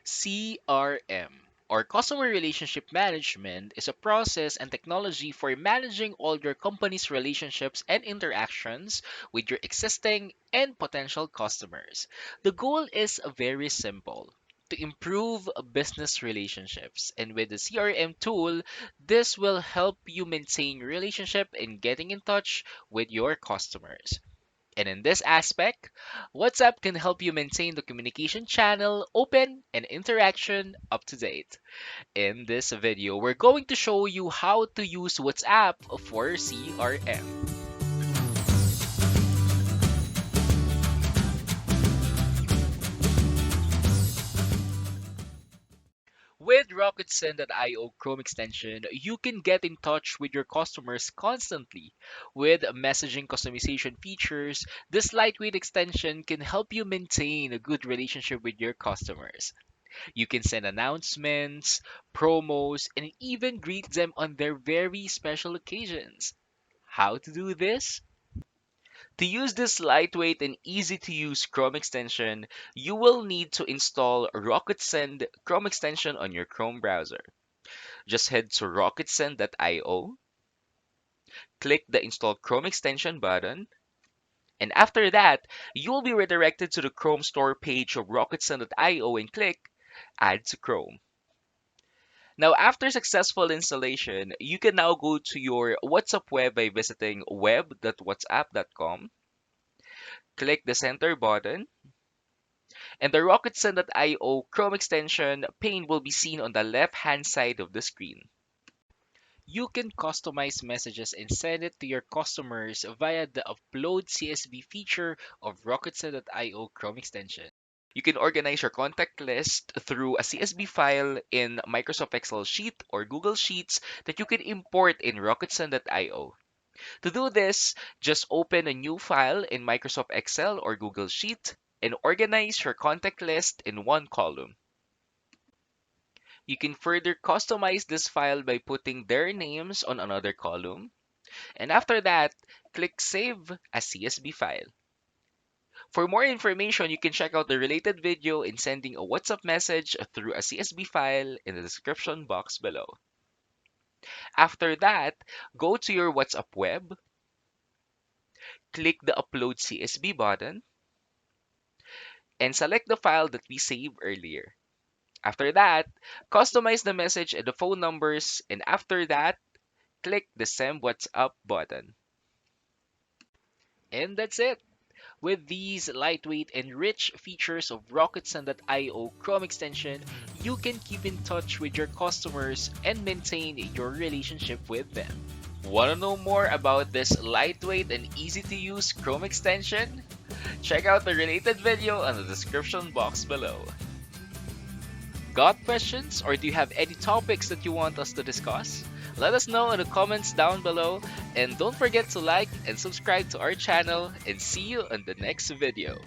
CRM, or Customer Relationship Management, is a process and technology for managing all your company's relationships and interactions with your existing and potential customers. The goal is very simple: to improve business relationships. And with the CRM tool, this will help you maintain relationship and getting in touch with your customers. And in this aspect, WhatsApp can help you maintain the communication channel open and interaction up to date. In this video, we're going to show you how to use WhatsApp for CRM. With RocketSend.io Chrome extension, you can get in touch with your customers constantly. With messaging customization features, this lightweight extension can help you maintain a good relationship with your customers. You can send announcements, promos, and even greet them on their very special occasions. How to do this? To use this lightweight and easy to use Chrome extension, you will need to install RocketSend Chrome extension on your Chrome browser. Just head to rocketsend.io, click the Install Chrome extension button, and after that, you will be redirected to the Chrome store page of rocketsend.io and click Add to Chrome. Now, after successful installation, you can now go to your WhatsApp web by visiting web.whatsapp.com, click the center button, and the RocketSend.io Chrome extension pane will be seen on the left-hand side of the screen. You can customize messages and send it to your customers via the Upload CSV feature of RocketSend.io Chrome extension. You can organize your contact list through a CSV file in Microsoft Excel sheet or Google Sheets that you can import in RocketSend.io. To do this, just open a new file in Microsoft Excel or Google Sheet and organize your contact list in one column. You can further customize this file by putting their names on another column. And after that, click Save as CSV file. For more information, you can check out the related video in sending a WhatsApp message through a CSV file in the description box below. After that, go to your WhatsApp web, click the Upload CSV button, and select the file that we saved earlier. After that, customize the message and the phone numbers, and after that, click the Send WhatsApp button. And that's it. With these lightweight and rich features of RocketSend.io Chrome extension, you can keep in touch with your customers and maintain your relationship with them. Want to know more about this lightweight and easy to use Chrome extension? Check out the related video on the description box below. Got questions, or do you have any topics that you want us to discuss? Let us know in the comments down below, and don't forget to like and subscribe to our channel, and see you on the next video.